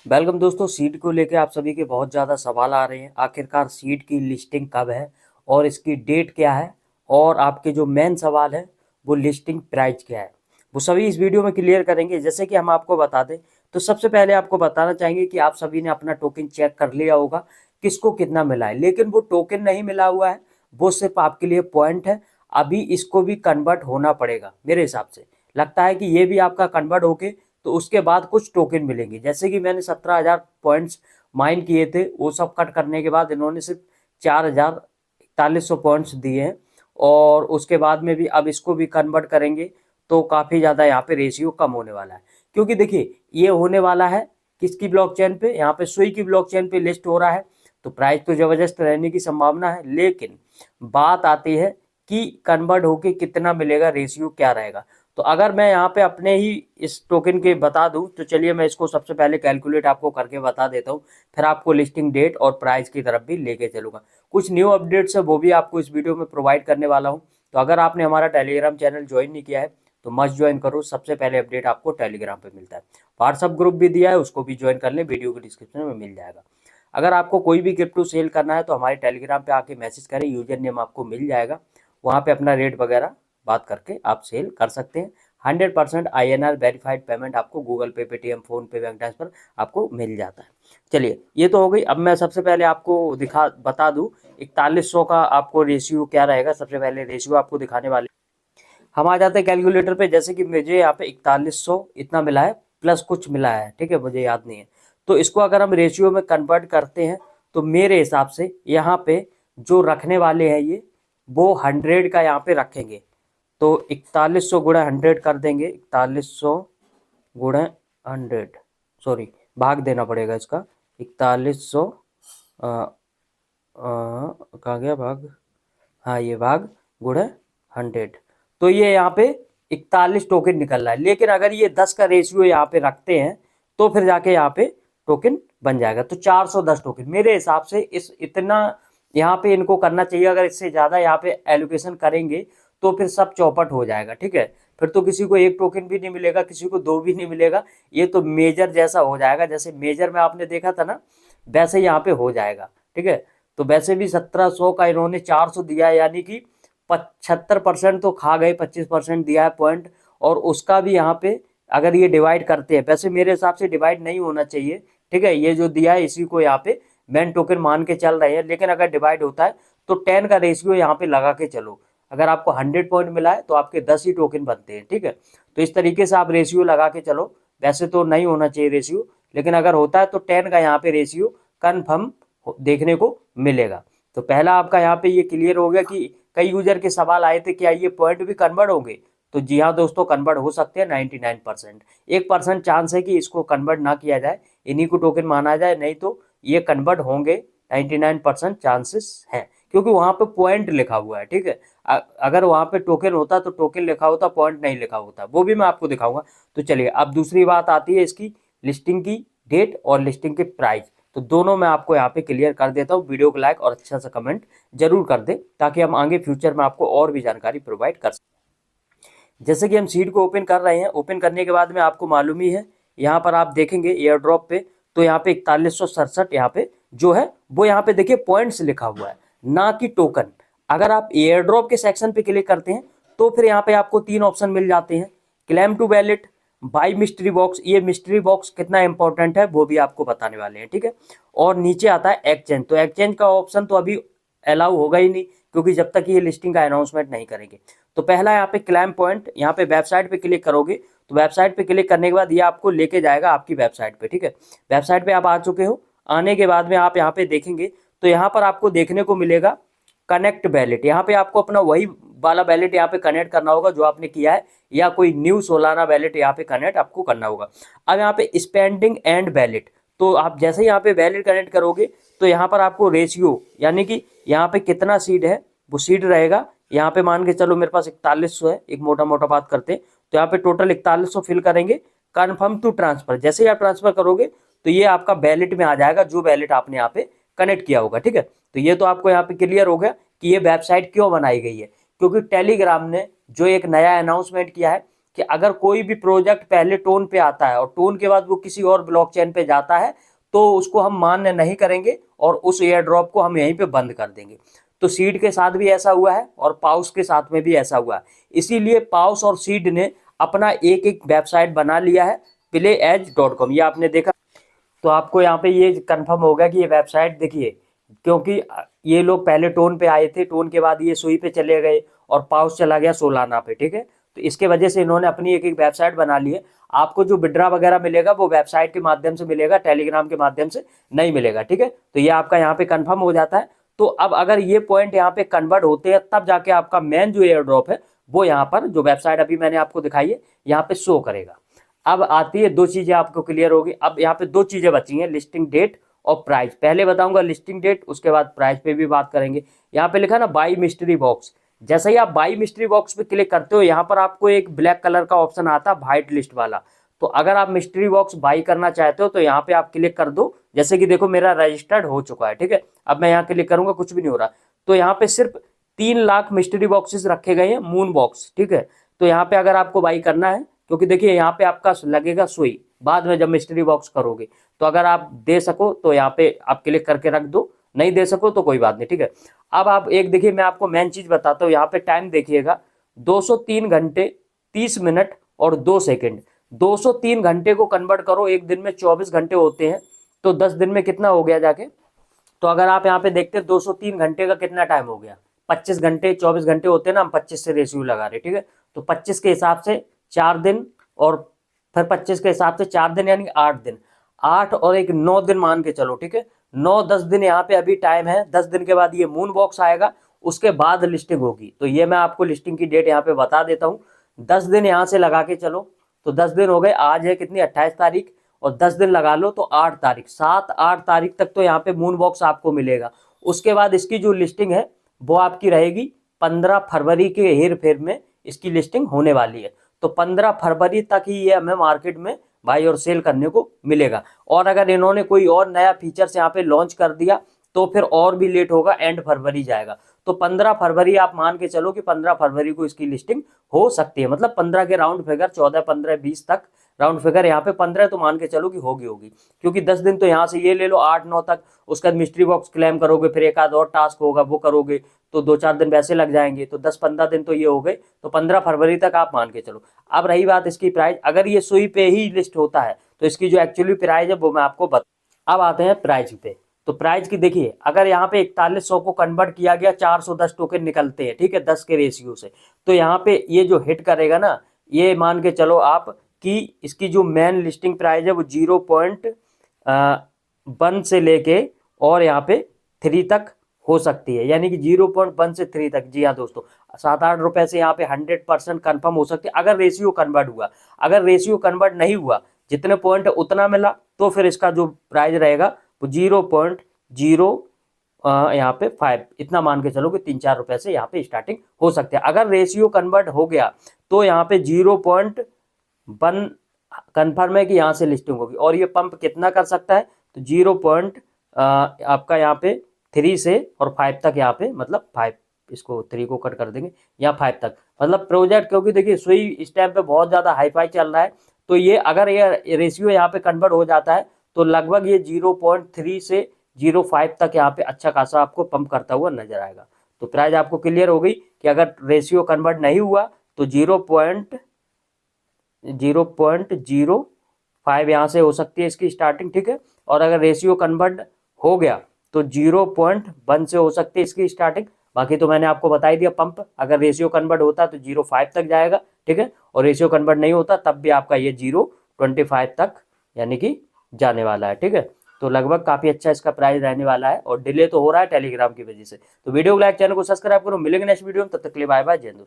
Welcome दोस्तों। Seat को लेके आप सभी के बहुत ज़्यादा सवाल आ रहे हैं। आखिरकार सीट की लिस्टिंग कब है और इसकी डेट क्या है, और आपके जो मेन सवाल है वो लिस्टिंग प्राइस क्या है, वो सभी इस वीडियो में क्लियर करेंगे। जैसे कि हम आपको बता दें तो सबसे पहले आपको बताना चाहेंगे कि आप सभी ने अपना टोकन चेक कर लिया होगा किसको कितना मिला है, लेकिन वो टोकन नहीं मिला हुआ है, वो सिर्फ आपके लिए पॉइंट है। अभी इसको भी कन्वर्ट होना पड़ेगा। मेरे हिसाब से लगता है कि ये भी आपका कन्वर्ट होके तो उसके बाद कुछ टोकन मिलेंगे। जैसे कि मैंने 17,000 पॉइंट्स माइन किए थे, वो सब कट करने के बाद इन्होंने सिर्फ 4,4100 पॉइंट्स दिए हैं। और उसके बाद में भी अब इसको भी कन्वर्ट करेंगे तो काफ़ी ज़्यादा यहाँ पे रेशियो कम होने वाला है। क्योंकि देखिए ये होने वाला है किसकी ब्लॉकचेन पे, यहाँ पे सुई की ब्लॉकचेन पे लिस्ट हो रहा है, तो प्राइस तो ज़बरदस्त रहने की संभावना है। लेकिन बात आती है कि कन्वर्ट होके कितना मिलेगा, रेशियो क्या रहेगा। तो अगर मैं यहाँ पे अपने ही इस टोकन के बता दूं तो चलिए मैं इसको सबसे पहले कैलकुलेट आपको करके बता देता हूँ, फिर आपको लिस्टिंग डेट और प्राइस की तरफ भी लेके चलूँगा। कुछ न्यू अपडेट्स है वो भी आपको इस वीडियो में प्रोवाइड करने वाला हूँ। तो अगर आपने हमारा टेलीग्राम चैनल ज्वाइन नहीं किया है तो मस्ट ज्वाइन करो। सबसे पहले अपडेट आपको टेलीग्राम पे मिलता है। व्हाट्सअप ग्रुप भी दिया है, उसको भी ज्वाइन कर लें, वीडियो के डिस्क्रिप्शन में मिल जाएगा। अगर आपको कोई भी क्रिप्टो सेल करना है तो हमारे टेलीग्राम पे आके मैसेज करें, यूजर नेम आपको मिल जाएगा, वहाँ पे अपना रेट वगैरह बात करके आप सेल कर सकते हैं। 100% INR वेरीफाइड पेमेंट आपको गूगल पे, पेटीएम, फोन पे, बैंक ट्रांसफर आपको मिल जाता है। चलिए ये तो हो गई। अब मैं सबसे पहले आपको बता दूं 4100 का आपको रेशियो क्या रहेगा। सबसे पहले रेशियो आपको दिखाने वाले हम आ जाते हैं कैलकुलेटर पे। जैसे कि मुझे यहाँ पे 4100 इतना मिला है, प्लस कुछ मिला है, ठीक है, मुझे याद नहीं है। तो इसको अगर हम रेशियो में कन्वर्ट करते हैं तो मेरे हिसाब से यहाँ पे जो रखने वाले हैं ये वो 100 का यहाँ पे रखेंगे। तो 4100 गुणा 100 कर देंगे, 4100 गुणा 100, सॉरी भाग देना पड़ेगा इसका। 4100 कहाँ गया भाग, हाँ ये भाग गुणा 100। तो ये यहाँ पे 41 टोकन निकल रहा है। लेकिन अगर ये 10 का रेशियो यहाँ पे रखते हैं तो फिर जाके यहाँ पे टोकन बन जाएगा। तो 410 टोकन मेरे हिसाब से इस इतना यहाँ पे इनको करना चाहिए। अगर इससे ज़्यादा यहाँ पे एलोकेशन करेंगे तो फिर सब चौपट हो जाएगा, ठीक है। फिर तो किसी को एक टोकन भी नहीं मिलेगा, किसी को दो भी नहीं मिलेगा। ये तो मेजर जैसा हो जाएगा, जैसे मेजर में आपने देखा था ना, वैसे यहाँ पे हो जाएगा, ठीक है। तो वैसे भी 1700 का इन्होंने 400 दिया है, यानी कि 75% तो खा गए, 25% दिया है पॉइंट। और उसका भी यहाँ पे अगर ये डिवाइड करते हैं, वैसे मेरे हिसाब से डिवाइड नहीं होना चाहिए, ठीक है। ये जो दिया है इसी को यहाँ पे मेन टोकन मान के चल रहे हैं। लेकिन अगर डिवाइड होता है तो 10 का रेशियो यहाँ पे लगा के चलो। अगर आपको 100 पॉइंट मिला है तो आपके 10 ही टोकन बनते हैं, ठीक है। तो इस तरीके से आप रेशियो लगा के चलो। वैसे तो नहीं होना चाहिए रेशियो, लेकिन अगर होता है तो 10 का यहाँ पे रेशियो कन्फर्म देखने को मिलेगा। तो पहला आपका यहाँ पे ये क्लियर हो गया कि कई यूजर के सवाल आए थे क्या ये पॉइंट भी कन्वर्ट होंगे। तो जी हाँ दोस्तों, कन्वर्ट हो सकते हैं 99%। 1% चांस है कि इसको कन्वर्ट ना किया जाए, इन्हीं को टोकन माना जाए, नहीं तो ये कन्वर्ट होंगे। 99% चांसेस हैं, क्योंकि वहाँ पे पॉइंट लिखा हुआ है, ठीक है। अगर वहाँ पे टोकन होता तो टोकन लिखा होता, पॉइंट नहीं लिखा होता, वो भी मैं आपको दिखाऊंगा। तो चलिए अब दूसरी बात आती है इसकी लिस्टिंग की डेट और लिस्टिंग के प्राइस। तो दोनों मैं आपको यहाँ पे क्लियर कर देता हूँ। वीडियो को लाइक और अच्छा सा कमेंट जरूर कर दें ताकि हम आगे फ्यूचर में आपको और भी जानकारी प्रोवाइड कर सकें। जैसे कि हम सीट को ओपन कर रहे हैं, ओपन करने के बाद में आपको मालूम ही है, यहाँ पर आप देखेंगे एयर ड्रॉप पे, तो यहाँ पे 4167 यहाँ पे जो है वो यहाँ पे देखिए पॉइंट्स लिखा हुआ है, ना कि टोकन। अगर आप एयर ड्रॉप के सेक्शन पे क्लिक करते हैं तो फिर यहाँ पे आपको 3 ऑप्शन मिल जाते हैं, claim to wallet, buy mystery box. ये मिस्ट्री बॉक्स कितना इंपॉर्टेंट है वो भी आपको बताने वाले हैं, ठीक है। और नीचे आता है एक्सचेंज। तो एक्सचेंज का ऑप्शन तो अभी अलाउ होगा ही नहीं, क्योंकि जब तक ये लिस्टिंग का अनाउंसमेंट नहीं करेंगे। तो पहला यहाँ पे क्लेम पॉइंट, यहाँ पे वेबसाइट पे क्लिक करोगे तो वेबसाइट पे क्लिक करने के बाद ये आपको लेके जाएगा आपकी वेबसाइट पे, ठीक है। वेबसाइट पे आप आ चुके हो, आने के बाद में आप यहाँ पे देखेंगे तो यहाँ पर आपको देखने को मिलेगा कनेक्ट वैलेट। यहाँ पे आपको अपना वही वाला वैलेट यहाँ पे कनेक्ट करना होगा जो आपने किया है, या कोई न्यू सोलाना वैलेट यहाँ पे कनेक्ट आपको करना होगा। अब यहाँ पे स्पेंडिंग एंड वैलेट, तो आप जैसे यहाँ पे वैलेट कनेक्ट करोगे तो यहाँ पर आपको रेशियो, यानी कि यहाँ पे कितना सीड है वो सीड रहेगा। यहाँ पे मान के चलो मेरे पास 4100 है, एक मोटा मोटा बात करते हैं, तो यहाँ पे टोटल 4100 फिल करेंगे। कन्फर्म टू ट्रांसफर, जैसे ही आप ट्रांसफर करोगे तो ये आपका वैलेट में आ जाएगा, जो वैलेट आपने यहाँ पे कनेक्ट किया होगा, ठीक है। तो ये तो आपको यहाँ पे क्लियर हो गया कि ये वेबसाइट क्यों बनाई गई है, क्योंकि टेलीग्राम ने जो एक नया अनाउंसमेंट किया है कि अगर कोई भी प्रोजेक्ट पहले टोन पे आता है और टोन के बाद वो किसी और ब्लॉकचेन पे जाता है तो उसको हम मान्य नहीं करेंगे और उस एयर ड्रॉप को हम यहीं पे बंद कर देंगे। तो सीड के साथ भी ऐसा हुआ है और पाउस के साथ में भी ऐसा हुआ है। इसीलिए पाउस और सीड ने अपना एक एक वेबसाइट बना लिया है, playedge.com। ये आपने देखा तो आपको यहाँ पे ये कंफर्म होगा कि ये वेबसाइट देखिए, क्योंकि ये लोग पहले टोन पे आए थे, टोन के बाद ये सुई पे चले गए और पाउस चला गया सोलाना पे, ठीक है। तो इसके वजह से इन्होंने अपनी एक एक वेबसाइट बना ली है। आपको जो विड्रा वगैरह मिलेगा वो वेबसाइट के माध्यम से मिलेगा, टेलीग्राम के माध्यम से नहीं मिलेगा, ठीक है। तो ये आपका यहाँ पे कंफर्म हो जाता है। तो अब अगर ये पॉइंट यहाँ पे कन्वर्ट होते हैं तब जाके आपका मेन जो एयर ड्रॉप है वो यहाँ पर जो वेबसाइट अभी मैंने आपको दिखाई है यहाँ पे शो करेगा। अब आती है दो चीजें आपको क्लियर होगी। अब यहाँ पे दो चीजें बची हैं, लिस्टिंग डेट और प्राइस। पहले बताऊंगा लिस्टिंग डेट, उसके बाद प्राइस पे भी बात करेंगे। यहाँ पे लिखा ना बाई मिस्ट्री बॉक्स, जैसे ही आप बाई मिस्ट्री बॉक्स पे क्लिक करते हो यहाँ पर आपको एक ब्लैक कलर का ऑप्शन आता है व्हाइट लिस्ट वाला। तो अगर आप मिस्ट्री बॉक्स बाई करना चाहते हो तो यहाँ पे आप क्लिक कर दो। जैसे कि देखो मेरा रजिस्टर्ड हो चुका है, ठीक है। अब मैं यहाँ क्लिक करूंगा, कुछ भी नहीं हो रहा। तो यहाँ पे सिर्फ 3 लाख मिस्ट्री बॉक्सेस रखे गए हैं, मून बॉक्स, ठीक है। तो यहाँ पे अगर आपको बाई करना है, क्योंकि देखिए यहाँ पे आपका लगेगा सुई बाद में जब मिस्ट्री बॉक्स करोगे, तो अगर आप दे सको तो यहाँ पे आप क्लिक करके रख दो, नहीं दे सको तो कोई बात नहीं, ठीक है। अब आप एक देखिए, मैं आपको मेन चीज बताता हूँ। यहाँ पे टाइम देखिएगा 203 घंटे 30 मिनट और 2 सेकंड। 203 घंटे को कन्वर्ट करो, एक दिन में 24 घंटे होते हैं, तो 10 दिन में कितना हो गया जाके। तो अगर आप यहाँ पे देखते हैं 203 घंटे का कितना टाइम हो गया, 25 घंटे 24 घंटे होते हैं ना, हम 25 से रेशियो लगा रहे, ठीक है। तो 25 के हिसाब से 4 दिन और फिर 25 के हिसाब से 4 दिन यानी 8 दिन, 8 और एक 9 दिन मान के चलो, ठीक है। 9-10 दिन यहाँ पे अभी टाइम है। 10 दिन के बाद ये मून बॉक्स आएगा, उसके बाद लिस्टिंग होगी। तो ये मैं आपको लिस्टिंग की डेट यहाँ पे बता देता हूँ। 10 दिन यहाँ से लगा के चलो तो 10 दिन हो गए, आज है कितनी 28 तारीख, और 10 दिन लगा लो तो 8 तारीख, 7-8 तारीख तक तो यहाँ पे मून बॉक्स आपको मिलेगा। उसके बाद इसकी जो लिस्टिंग है वो आपकी रहेगी 15 फरवरी के हेर फेर में इसकी लिस्टिंग होने वाली है। तो 15 फरवरी तक ही ये हमें मार्केट में बाई और सेल करने को मिलेगा। और अगर इन्होंने कोई और नया फीचर्स यहाँ पे लॉन्च कर दिया तो फिर और भी लेट होगा, एंड फरवरी जाएगा। तो 15 फरवरी आप मान के चलो कि 15 फरवरी को इसकी लिस्टिंग हो सकती है। मतलब 15 के राउंड फिगर, 14, 15, 20 तक राउंड फिगर, यहाँ पे 15 तो मान के चलो कि होगी, क्योंकि 10 दिन तो यहाँ से ये ले लो 8-9 तक। उसका मिस्ट्री बॉक्स क्लेम करोगे, फिर एक आध और टास्क होगा वो करोगे, तो 2-4 दिन वैसे लग जाएंगे, तो 10-15 दिन तो ये हो गए। तो 15 फरवरी तक आप मान के चलो। अब रही बात इसकी प्राइस, अगर ये सुई पे ही लिस्ट होता है तो इसकी जो एक्चुअली प्राइस है वो मैं आपको बता। अब आते हैं प्राइस पे। तो प्राइस की देखिए, अगर यहाँ पे 4100 को कन्वर्ट किया गया, 410 टोकन निकलते हैं, ठीक है, 10 के रेशियो से। तो यहाँ पे ये जो हिट करेगा ना, ये मान के चलो आप कि इसकी जो मेन लिस्टिंग प्राइस है वो 0.1 से लेके और यहाँ पे 3 तक हो सकती है, यानी कि 0.1 से 3 तक। जी हाँ दोस्तों, 7-8 रुपए से यहाँ पे 100% कन्फर्म हो सकती है अगर रेशियो कन्वर्ट हुआ। अगर रेशियो कन्वर्ट नहीं हुआ, जितने पॉइंट है उतना मिला, तो फिर इसका जो प्राइस रहेगा वो 0.0 यहाँ पे 5, इतना मान के चलो कि 3-4 रुपए से यहाँ पे स्टार्टिंग हो सकती है। अगर रेशियो कन्वर्ट हो गया तो यहाँ पे 0.1 कन्फर्म है कि यहाँ से लिस्टिंग होगी। और ये पंप कितना कर सकता है, तो 0. आपका यहाँ पे 3 से और 5 तक, यहाँ पे मतलब 5, इसको 3 को कट कर देंगे, यहाँ 5 तक मतलब प्रोजेक्ट। क्योंकि देखिए सुई इस टाइम पे बहुत ज़्यादा हाईफाई चल रहा है, तो ये अगर ये रेशियो यहाँ पे कन्वर्ट हो जाता है तो लगभग ये 0.3 से 0.5 तक यहाँ पे अच्छा खासा आपको पंप करता हुआ नजर आएगा। तो प्राइस आपको क्लियर हो गई कि अगर रेशियो कन्वर्ट नहीं हुआ तो 0.05 यहाँ से हो सकती है इसकी स्टार्टिंग, ठीक है। और अगर रेशियो कन्वर्ट हो गया तो 0.1 से हो सकती है इसकी स्टार्टिंग। बाकी तो मैंने आपको बता ही दिया, पंप अगर रेशियो कन्वर्ट होता है तो 0.5 तक जाएगा, ठीक है। और रेशियो कन्वर्ट नहीं होता तब भी आपका ये 0.25 तक यानी कि जाने वाला है, ठीक है। तो लगभग काफी अच्छा इसका प्राइस रहने वाला है, और डिले तो हो रहा है टेलीग्राम की वजह से। तो वीडियो को लाइक, चैनल को सब्सक्राइब करो। मिलेंगे नेक्स्ट वीडियो में, तब तक के लिए बाय बाय, जय हिंद।